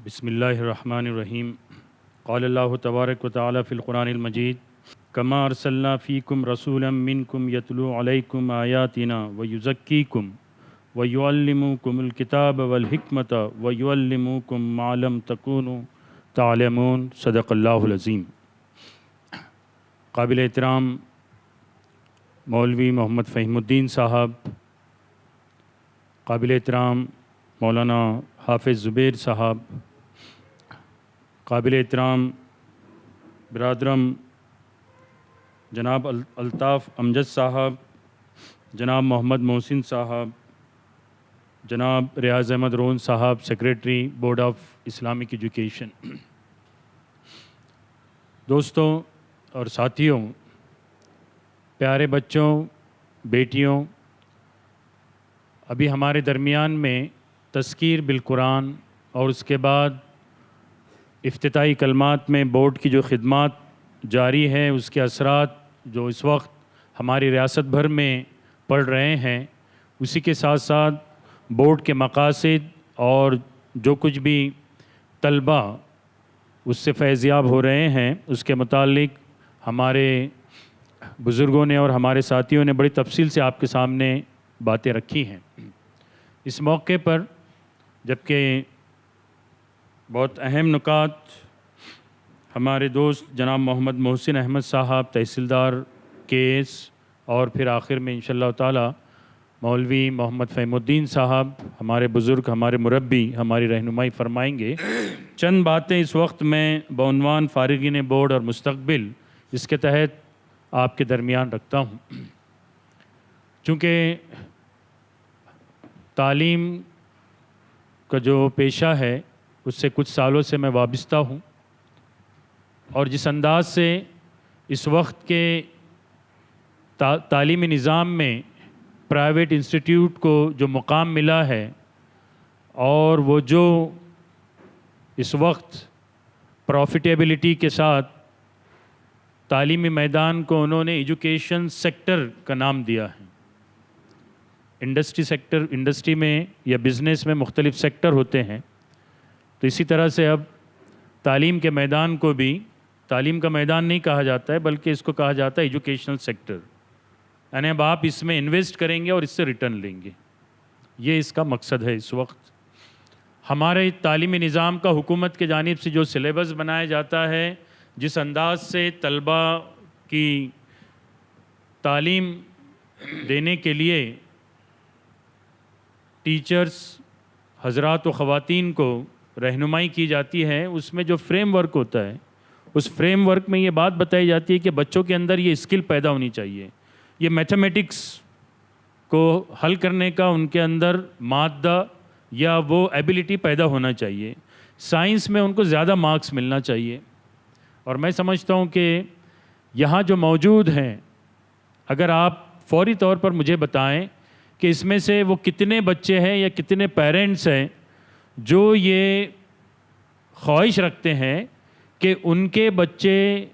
بسم اللہ الرحمن الرحیم قال اللہ تبارک و تعالی فی القرآن المجید کما ارسلنا فیکم رسولا منکم یتلو علیکم آیاتنا ویزکیکم ویعلمکم الکتاب والحکمت ویعلمکم ما لم تکونوا تعلمون صدق اللہ العظیم۔ قابل احترام مولوی محمد فہیم الدین صاحب، قابل احترام مولانا حافظ زبیر صاحب، قابل احترام برادرم جناب الطاف امجد صاحب، جناب محمد محسن صاحب، جناب ریاض احمد رون صاحب، secretary board of Islamic education, دوستوں اور ساتھیوں، پیارے بچوں، بیٹیوں، ابھی ہمارے درمیان میں تذکیر بالقرآن اور اس کے بعد افتتاحی کلمات میں بورڈ کی جو خدمات جاری ہے، اس کے اثرات جو اس وقت ہماری ریاست بھر میں پڑ رہے ہیں، اسی کے ساتھ ساتھ بورڈ کے مقاصد اور جو کچھ بھی طلبہ اس سے فیضیاب ہو رہے ہیں، اس کے متعلق ہمارے بزرگوں نے اور ہمارے ساتھیوں نے بڑی تفصیل سے آپ کے سامنے باتیں رکھی ہیں۔ اس موقع پر جبکہ بہت اہم نکات ہمارے دوست جناب محمد محسن احمد صاحب تحصیلدار کیس اور پھر آخر میں انشاءاللہ تعالی مولوی محمد فہیم الدین صاحب ہمارے بزرگ، ہمارے مربی، ہماری رہنمائی فرمائیں گے، چند باتیں اس وقت میں بعنوان فارغین بورڈ اور مستقبل اس کے تحت آپ کے درمیان رکھتا ہوں۔ چونکہ تعلیم کا جو پیشہ ہے اس سے کچھ سالوں سے میں وابستہ ہوں، اور جس انداز سے اس وقت کے تعلیمی نظام میں پرائیویٹ انسٹیٹیوٹ کو جو مقام ملا ہے، اور وہ جو اس وقت پروفیٹیبلٹی کے ساتھ تعلیمی میدان کو انہوں نے ایجوکیشن سیکٹر کا نام دیا ہے۔ انڈسٹری میں یا بزنس میں مختلف سیکٹر ہوتے ہیں، تو اسی طرح سے اب تعلیم کے میدان کو بھی تعلیم کا میدان نہیں کہا جاتا ہے، بلکہ اس کو کہا جاتا ہے ایجوکیشنل سیکٹر، یعنی اب آپ اس میں انویسٹ کریں گے اور اس سے ریٹرن لیں گے، یہ اس کا مقصد ہے۔ اس وقت ہمارے تعلیمی نظام کا حکومت کے جانب سے جو سلیبس بنایا جاتا ہے، جس انداز سے طلبہ کی تعلیم دینے کے لیے ٹیچرز حضرات و خواتین کو رہنمائی کی جاتی ہے، اس میں جو فریم ورک ہوتا ہے، اس فریم ورک میں یہ بات بتائی جاتی ہے کہ بچوں کے اندر یہ اسکل پیدا ہونی چاہیے، یہ میتھمیٹکس کو حل کرنے کا ان کے اندر مادہ یا وہ ایبیلٹی پیدا ہونا چاہیے، سائنس میں ان کو زیادہ مارکس ملنا چاہیے۔ اور میں سمجھتا ہوں کہ یہاں جو موجود ہیں، اگر آپ فوری طور پر مجھے بتائیں کہ اس میں سے وہ کتنے بچے ہیں یا کتنے پیرنٹس ہیں جو یہ خواہش رکھتے ہیں کہ ان کے بچے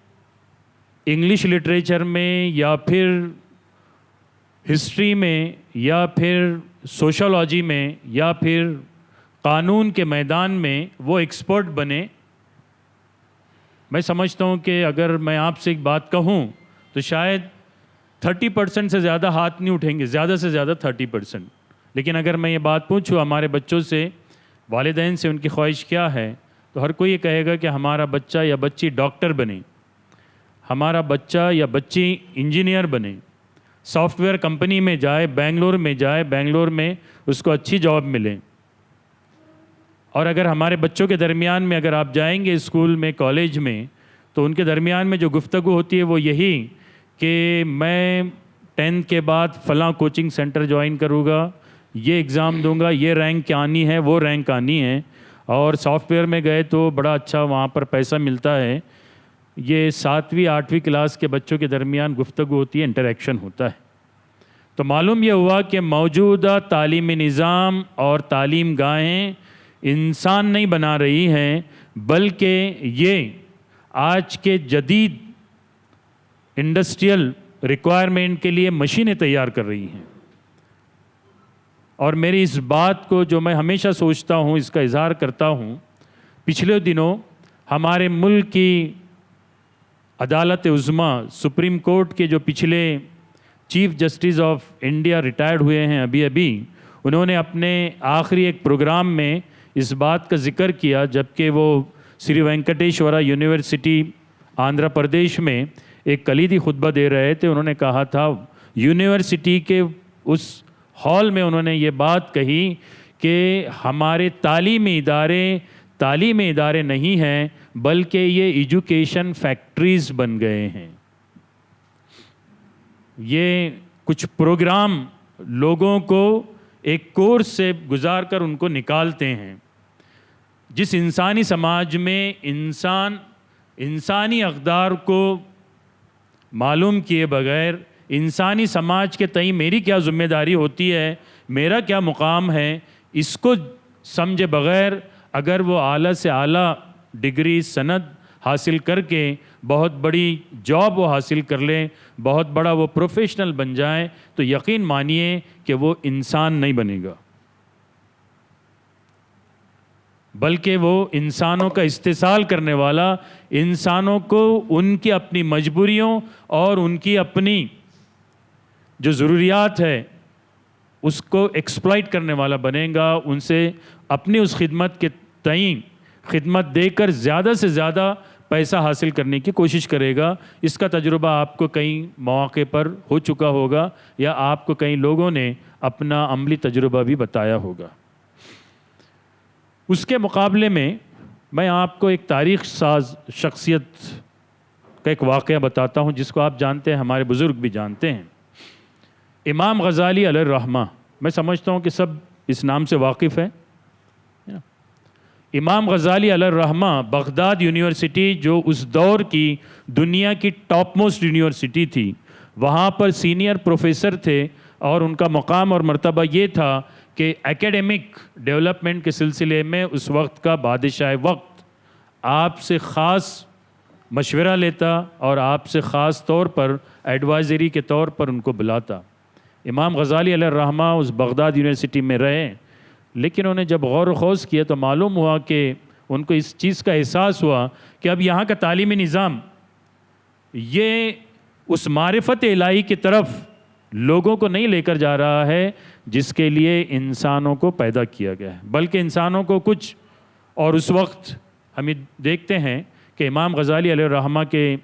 انگلش لٹریچر میں یا پھر ہسٹری میں یا پھر سوشالوجی میں یا پھر قانون کے میدان میں وہ ایکسپرٹ بنے۔ میں سمجھتا ہوں کہ اگر میں آپ سے ایک بات کہوں تو شاید 30% سے زیادہ ہاتھ نہیں اٹھیں گے، زیادہ سے زیادہ 30%۔ لیکن اگر میں یہ بات پوچھوں ہمارے بچوں سے، والدین سے، ان کی خواہش کیا ہے، تو ہر کوئی یہ کہے گا کہ ہمارا بچہ یا بچی ڈاکٹر بنے، ہمارا بچہ یا بچی انجینئر بنے، سافٹ ویئر کمپنی میں جائے، بنگلور میں جائے، بنگلور میں اس کو اچھی جاب ملے۔ اور اگر ہمارے بچوں کے درمیان میں اگر آپ جائیں گے اسکول میں، کالج میں، تو ان کے درمیان میں جو گفتگو ہوتی ہے وہ یہی کہ میں 10th کے بعد فلاں کوچنگ سینٹر جوائن کروں گا، یہ ایگزام دوں گا، یہ رینک آنی ہے، وہ رینک آنی ہے، اور سافٹ ویئر میں گئے تو بڑا اچھا وہاں پر پیسہ ملتا ہے۔ یہ 7ویں 8ویں کلاس کے بچوں کے درمیان گفتگو ہوتی ہے، انٹریکشن ہوتا ہے۔ تو معلوم یہ ہوا کہ موجودہ تعلیمی نظام اور تعلیم گاہیں انسان نہیں بنا رہی ہیں، بلکہ یہ آج کے جدید انڈسٹریل ریکوائرمنٹ کے لیے مشینیں تیار کر رہی ہیں۔ اور میری اس بات کو جو میں ہمیشہ سوچتا ہوں، اس کا اظہار کرتا ہوں، پچھلے دنوں ہمارے ملک کی عدالت عظمیٰ سپریم کورٹ کے جو پچھلے chief justice of India retired ہوئے ہیں ابھی انہوں نے اپنے آخری ایک پروگرام میں اس بات کا ذکر کیا، جبکہ وہ سری وینکٹیشورا یونیورسٹی آندھرا پردیش میں ایک کلیدی خطبہ دے رہے تھے. انہوں نے کہا تھا یونیورسٹی کے اس ہال میں انہوں نے یہ بات کہی کہ ہمارے تعلیمی ادارے نہیں ہیں بلکہ یہ ایجوکیشن فیکٹریز بن گئے ہیں. یہ کچھ پروگرام لوگوں کو ایک کورس سے گزار کر ان کو نکالتے ہیں. جس انسانی سماج میں انسانی اقدار کو معلوم کیے بغیر انسانی سماج کے تئیں میری کیا ذمہ داری ہوتی ہے، میرا کیا مقام ہے، اس کو سمجھے بغیر اگر وہ اعلیٰ سے اعلیٰ ڈگری سند حاصل کر کے بہت بڑی جاب وہ حاصل کر لیں، بہت بڑا وہ پروفیشنل بن جائیں، تو یقین مانیے کہ وہ انسان نہیں بنے گا، بلکہ وہ انسانوں کا استحصال کرنے والا، انسانوں کو ان کی اپنی مجبوریوں اور ان کی اپنی جو ضروریات ہے اس کو ایکسپلائٹ کرنے والا بنے گا. ان سے اپنی اس خدمت کے تئیں خدمت دے کر زیادہ سے زیادہ پیسہ حاصل کرنے کی کوشش کرے گا. اس کا تجربہ آپ کو کئی مواقع پر ہو چکا ہوگا یا آپ کو کئی لوگوں نے اپنا عملی تجربہ بھی بتایا ہوگا. اس کے مقابلے میں آپ کو ایک تاریخ ساز شخصیت کا ایک واقعہ بتاتا ہوں جس کو آپ جانتے ہیں، ہمارے بزرگ بھی جانتے ہیں. امام غزالی علیہ الرحمہ، میں سمجھتا ہوں کہ سب اس نام سے واقف ہیں. امام غزالی علیہ الرحمہ بغداد یونیورسٹی جو اس دور کی دنیا کی ٹاپ موسٹ یونیورسٹی تھی، وہاں پر سینئر پروفیسر تھے اور ان کا مقام اور مرتبہ یہ تھا کہ ایکیڈمک ڈیولپمنٹ کے سلسلے میں اس وقت کا بادشاہ وقت آپ سے خاص مشورہ لیتا اور آپ سے خاص طور پر ایڈوائزری کے طور پر ان کو بلاتا. امام غزالی علیہ الرحمہ اس بغداد یونیورسٹی میں رہے، لیکن انہیں جب غور و خوض کیا تو معلوم ہوا کہ ان کو اس چیز کا احساس ہوا کہ اب یہاں کا تعلیمی نظام یہ اس معرفت الہی کی طرف لوگوں کو نہیں لے کر جا رہا ہے جس کے لیے انسانوں کو پیدا کیا گیا ہے، بلکہ انسانوں کو کچھ. اور اس وقت ہم دیکھتے ہیں کہ امام غزالی علیہ الرحمہ کے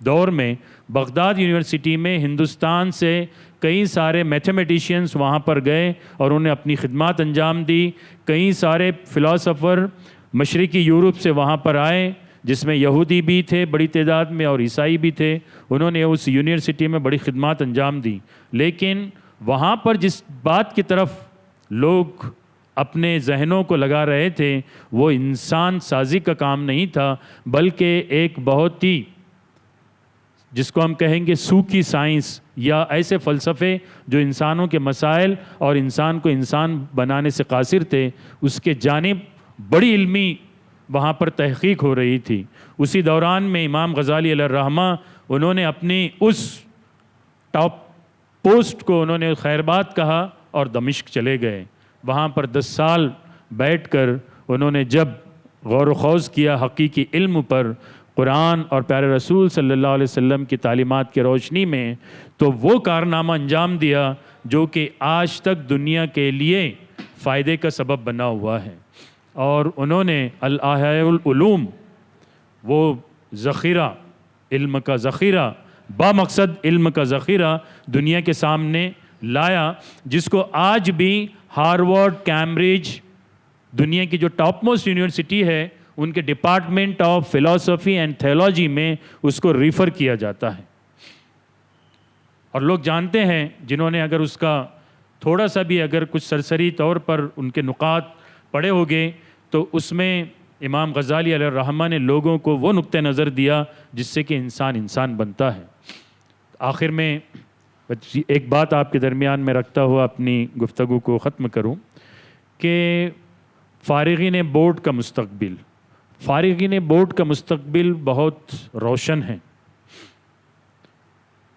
دور میں بغداد یونیورسٹی میں ہندوستان سے کئی سارے میتھمیٹیشینز وہاں پر گئے اور انہیں اپنی خدمات انجام دی. کئی سارے فلاسفر مشرقی یورپ سے وہاں پر آئے، جس میں یہودی بھی تھے بڑی تعداد میں اور عیسائی بھی تھے. انہوں نے اس یونیورسٹی میں بڑی خدمات انجام دی، لیکن وہاں پر جس بات کی طرف لوگ اپنے ذہنوں کو لگا رہے تھے وہ انسان سازی کا کام نہیں تھا، بلکہ ایک بہت ہی جس کو ہم کہیں گے سوکی سائنس یا ایسے فلسفے جو انسانوں کے مسائل اور انسان کو انسان بنانے سے قاصر تھے، اس کے جانب بڑی علمی وہاں پر تحقیق ہو رہی تھی. اسی دوران میں امام غزالی علیہ الرحمہ انہوں نے اپنی اس ٹاپ پوسٹ کو انہوں نے خیرباد کہا اور دمشق چلے گئے. وہاں پر 10 سال بیٹھ کر انہوں نے جب غور و خوض کیا حقیقی علم پر، قرآن اور پیارے رسول صلی اللہ علیہ وسلم کی تعلیمات کی روشنی میں، تو وہ کارنامہ انجام دیا جو کہ آج تک دنیا کے لیے فائدے کا سبب بنا ہوا ہے. اور انہوں نے الاحیاء العلوم، وہ ذخیرہ، علم کا ذخیرہ، بامقصد علم کا ذخیرہ دنیا کے سامنے لایا، جس کو آج بھی ہارورڈ، کیمبرج، دنیا کی جو ٹاپ موسٹ یونیورسٹی ہے، ان کے department of philosophy and theology میں اس کو ریفر کیا جاتا ہے. اور لوگ جانتے ہیں جنہوں نے اگر اس کا تھوڑا سا بھی اگر کچھ سرسری طور پر ان کے نقاط پڑھے ہوگے تو اس میں امام غزالی علیہ الرحمہ نے لوگوں کو وہ نقطہ نظر دیا جس سے کہ انسان بنتا ہے. آخر میں ایک بات آپ کے درمیان میں رکھتا ہوا اپنی گفتگو کو ختم کروں کہ فارغین بورڈ کا مستقبل بہت روشن ہے.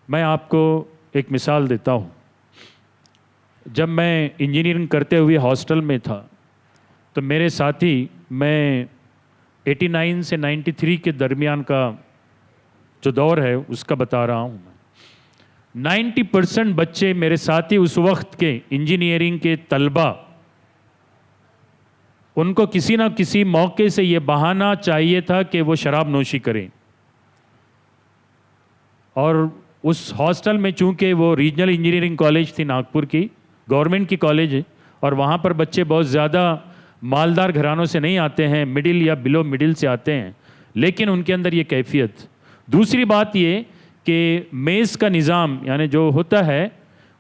میں آپ کو ایک مثال دیتا ہوں. جب میں انجینئرنگ کرتے ہوئے ہاسٹل میں تھا تو میرے ساتھی، میں 89 سے 93 کے درمیان کا جو دور ہے اس کا بتا رہا ہوں میں. 90% بچے میرے ساتھی اس وقت کے انجینئرنگ کے طلبہ، ان کو کسی نہ کسی موقع سے یہ بہانہ چاہیے تھا کہ وہ شراب نوشی کریں. اور اس ہاسٹل میں چونکہ وہ ریجنل انجینئرنگ کالج تھی ناگپور کی، گورنمنٹ کی کالج ہے، اور وہاں پر بچے بہت زیادہ مالدار گھرانوں سے نہیں آتے ہیں، مڈل یا بلو مڈل سے آتے ہیں، لیکن ان کے اندر یہ کیفیت. دوسری بات یہ کہ میس کا نظام یعنی جو ہوتا ہے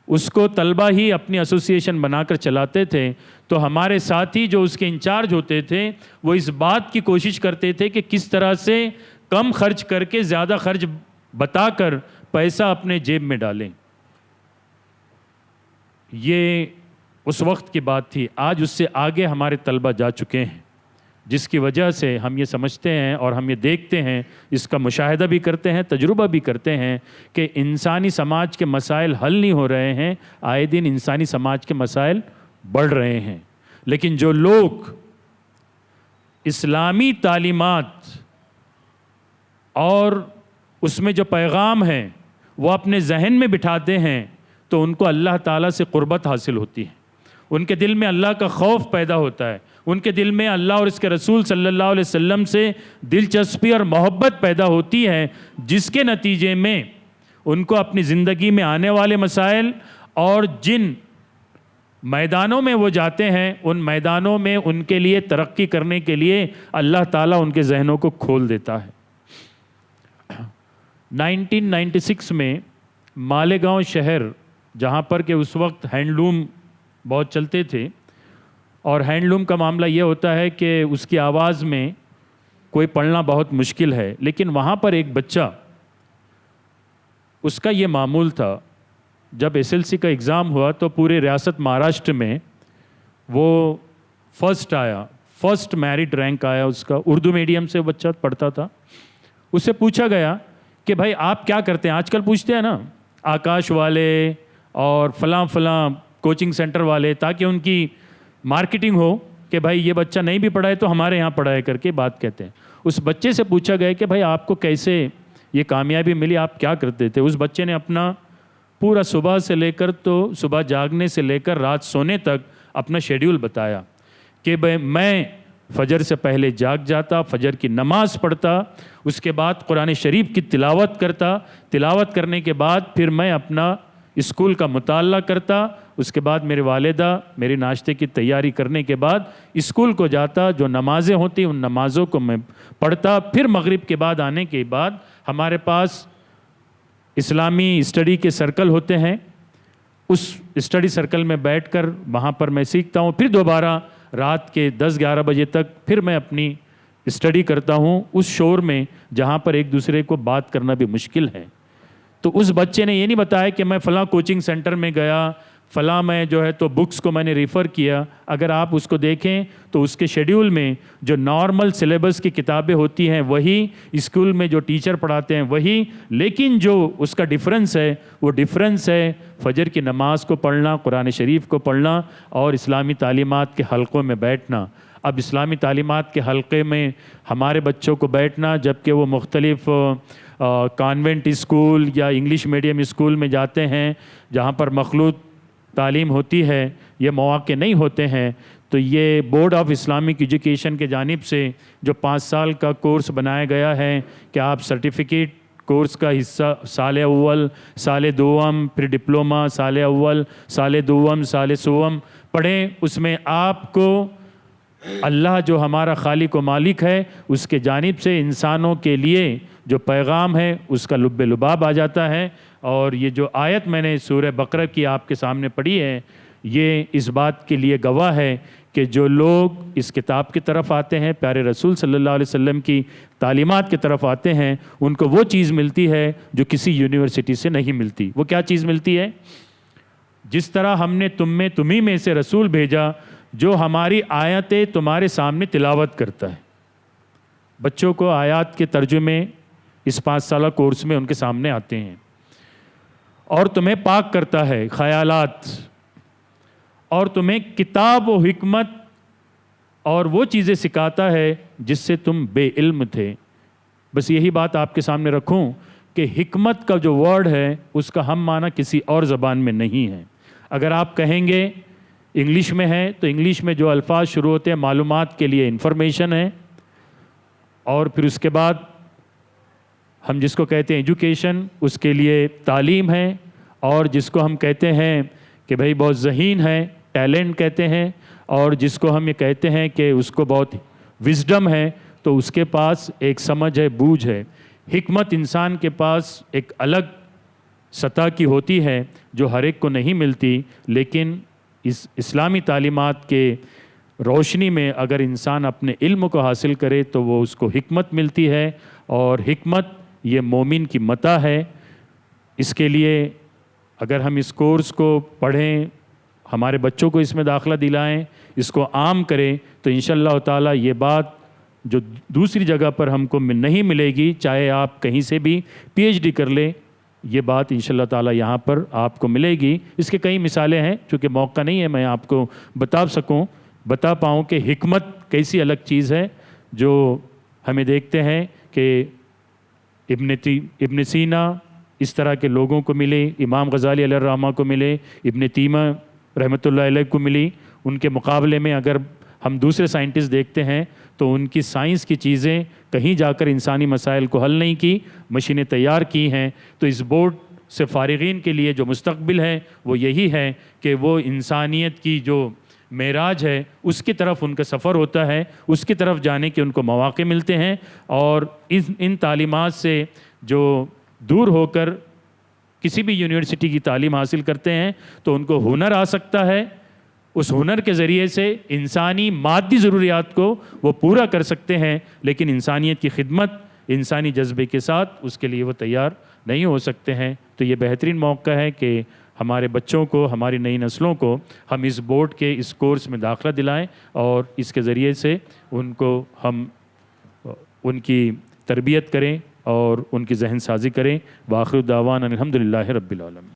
اس کو طلبہ ہی اپنی ایسوسیشن بنا کر چلاتے تھے. تو ہمارے ساتھی جو اس کے انچارج ہوتے تھے وہ اس بات کی کوشش کرتے تھے کہ کس طرح سے کم خرچ کر کے زیادہ خرچ بتا کر پیسہ اپنے جیب میں ڈالیں. یہ اس وقت کی بات تھی. آج اس سے آگے ہمارے طلبہ جا چکے ہیں، جس کی وجہ سے ہم یہ سمجھتے ہیں اور ہم یہ دیکھتے ہیں، اس کا مشاہدہ بھی کرتے ہیں، تجربہ بھی کرتے ہیں کہ انسانی سماج کے مسائل حل نہیں ہو رہے ہیں، آئے دن انسانی سماج کے مسائل بڑھ رہے ہیں. لیکن جو لوگ اسلامی تعلیمات اور اس میں جو پیغام ہیں وہ اپنے ذہن میں بٹھاتے ہیں تو ان کو اللہ تعالیٰ سے قربت حاصل ہوتی ہے، ان کے دل میں اللہ کا خوف پیدا ہوتا ہے، ان کے دل میں اللہ اور اس کے رسول صلی اللہ علیہ وسلم سے دلچسپی اور محبت پیدا ہوتی ہے، جس کے نتیجے میں ان کو اپنی زندگی میں آنے والے مسائل اور جن میدانوں میں وہ جاتے ہیں ان میدانوں میں ان کے لیے ترقی کرنے کے لیے اللہ تعالیٰ ان کے ذہنوں کو کھول دیتا ہے. 1996 میں مالیگاؤں شہر جہاں پر کہ اس وقت ہینڈلوم بہت چلتے تھے، اور ہینڈلوم کا معاملہ یہ ہوتا ہے کہ اس کی آواز میں کوئی پڑھنا بہت مشکل ہے، لیکن وہاں پر ایک بچہ، اس کا یہ معمول تھا جب SLC کا ایگزام ہوا تو پورے ریاست مہاراشٹر میں وہ فرسٹ آیا، فرسٹ میرٹ رینک آیا اس کا. اردو میڈیم سے بچہ پڑھتا تھا. اس سے پوچھا گیا کہ بھائی آپ کیا کرتے ہیں؟ آج کل پوچھتے ہیں نا آکاش والے اور فلاں فلاں کوچنگ سینٹر والے، تاکہ ان کی مارکیٹنگ ہو کہ بھائی یہ بچہ نہیں بھی پڑھا ہے تو ہمارے یہاں پڑھا ہے کر کے بات کہتے ہیں. اس بچے سے پوچھا گیا کہ بھائی آپ کو کیسے یہ کامیابی ملی، آپ کیا کرتے تھے؟ اس بچے نے اپنا پورا صبح سے لے کر تو صبح جاگنے سے لے کر رات سونے تک اپنا شیڈیول بتایا کہ میں فجر سے پہلے جاگ جاتا، فجر کی نماز پڑھتا، اس کے بعد قرآن شریف کی تلاوت کرتا، تلاوت کرنے کے بعد پھر میں اپنا اسکول کا مطالعہ کرتا، اس کے بعد میرے والدہ میری ناشتے کی تیاری کرنے کے بعد اسکول کو جاتا، جو نمازیں ہوتی ان نمازوں کو میں پڑھتا. پھر مغرب کے بعد آنے کے بعد ہمارے پاس اسلامی اسٹڈی کے سرکل ہوتے ہیں، اس اسٹڈی سرکل میں بیٹھ کر وہاں پر میں سیکھتا ہوں. پھر دوبارہ رات کے 10-11 بجے تک پھر میں اپنی اسٹڈی کرتا ہوں اس شور میں جہاں پر ایک دوسرے کو بات کرنا بھی مشکل ہے. تو اس بچے نے یہ نہیں بتایا کہ میں فلاں کوچنگ سینٹر میں گیا، فلاں میں جو ہے تو بکس کو میں نے ریفر کیا. اگر آپ اس کو دیکھیں تو اس کے شیڈیول میں جو نارمل سلیبس کی کتابیں ہوتی ہیں وہی، اسکول میں جو ٹیچر پڑھاتے ہیں وہی، لیکن جو اس کا ڈیفرنس ہے وہ ڈیفرنس ہے فجر کی نماز کو پڑھنا، قرآن شریف کو پڑھنا اور اسلامی تعلیمات کے حلقوں میں بیٹھنا. اب اسلامی تعلیمات کے حلقے میں ہمارے بچوں کو بیٹھنا، جبکہ وہ مختلف کانوینٹ اسکول یا انگلش میڈیم اسکول میں جاتے ہیں جہاں پر مخلوط تعلیم ہوتی ہے، یہ مواقع نہیں ہوتے ہیں. تو یہ بورڈ آف اسلامک ایجوکیشن کے جانب سے جو 5 سال کا کورس بنایا گیا ہے کہ آپ سرٹیفکیٹ کورس کا حصہ سال اول، سال دوم، پھر ڈپلومہ، سال اول، سال دوم، سال سوم پڑھیں. اس میں آپ کو اللہ جو ہمارا خالق و مالک ہے اس کے جانب سے انسانوں کے لیے جو پیغام ہے اس کا لب لباب آ جاتا ہے. اور یہ جو آیت میں نے سورہ بقرہ کی آپ کے سامنے پڑھی ہے یہ اس بات کے لیے گواہ ہے کہ جو لوگ اس کتاب کی طرف آتے ہیں، پیارے رسول صلی اللہ علیہ وسلم کی تعلیمات کی طرف آتے ہیں، ان کو وہ چیز ملتی ہے جو کسی یونیورسٹی سے نہیں ملتی. وہ کیا چیز ملتی ہے؟ جس طرح ہم نے تمہیں میں سے رسول بھیجا جو ہماری آیتیں تمہارے سامنے تلاوت کرتا ہے. بچوں کو آیات کے ترجمے اس 5 سالہ کورس میں ان کے سامنے آتے ہیں، اور تمہیں پاک کرتا ہے خیالات، اور تمہیں کتاب و حکمت اور وہ چیزیں سکھاتا ہے جس سے تم بے علم تھے۔ بس یہی بات آپ کے سامنے رکھوں کہ حکمت کا جو ورڈ ہے اس کا ہم معنی کسی اور زبان میں نہیں ہے۔ اگر آپ کہیں گے انگلش میں ہے تو انگلش میں جو الفاظ شروع ہوتے ہیں معلومات کے لیے انفارمیشن ہے، اور پھر اس کے بعد ہم جس کو کہتے ہیں ایجوکیشن اس کے لیے تعلیم ہے، اور جس کو ہم کہتے ہیں کہ بھئی بہت ذہین ہے ٹیلنٹ کہتے ہیں، اور جس کو ہم یہ کہتے ہیں کہ اس کو بہت وزڈم ہے تو اس کے پاس ایک سمجھ ہے، بوجھ ہے۔ حکمت انسان کے پاس ایک الگ سطح کی ہوتی ہے جو ہر ایک کو نہیں ملتی، لیکن اس اسلامی تعلیمات کے روشنی میں اگر انسان اپنے علم کو حاصل کرے تو وہ اس کو حکمت ملتی ہے، اور حکمت یہ مومن کی متاع ہے۔ اس کے لیے اگر ہم اس کورس کو پڑھیں، ہمارے بچوں کو اس میں داخلہ دلائیں، اس کو عام کریں، تو انشاءاللہ تعالی یہ بات جو دوسری جگہ پر ہم کو نہیں ملے گی، چاہے آپ کہیں سے بھی پی ایچ ڈی کر لیں، یہ بات انشاءاللہ تعالی یہاں پر آپ کو ملے گی۔ اس کے کئی مثالیں ہیں، چونکہ موقع نہیں ہے میں آپ کو بتا پاؤں کہ حکمت کیسی الگ چیز ہے جو ہمیں دیکھتے ہیں کہ ابن سینا اس طرح کے لوگوں کو ملے، امام غزالی علیہ الرحمہ کو ملے، ابن تیمیہ رحمۃ اللہ علیہ کو ملی۔ ان کے مقابلے میں اگر ہم دوسرے سائنٹسٹ دیکھتے ہیں تو ان کی سائنس کی چیزیں کہیں جا کر انسانی مسائل کو حل نہیں کی، مشینیں تیار کی ہیں۔ تو اس بورڈ سے فارغین کے لیے جو مستقبل ہے وہ یہی ہے کہ وہ انسانیت کی جو معراج ہے اس کی طرف ان کا سفر ہوتا ہے، اس کی طرف جانے کے ان کو مواقع ملتے ہیں، اور ان تعلیمات سے جو دور ہو کر کسی بھی یونیورسٹی کی تعلیم حاصل کرتے ہیں تو ان کو ہنر آ سکتا ہے، اس ہنر کے ذریعے سے انسانی مادی ضروریات کو وہ پورا کر سکتے ہیں، لیکن انسانیت کی خدمت انسانی جذبے کے ساتھ اس کے لیے وہ تیار نہیں ہو سکتے ہیں۔ تو یہ بہترین موقع ہے کہ ہمارے بچوں کو، ہماری نئی نسلوں کو ہم اس بورڈ کے اس کورس میں داخلہ دلائیں، اور اس کے ذریعے سے ان کو ہم ان کی تربیت کریں اور ان کی ذہن سازی کریں۔ وآخر دعوانا الحمدللہ رب العالمین۔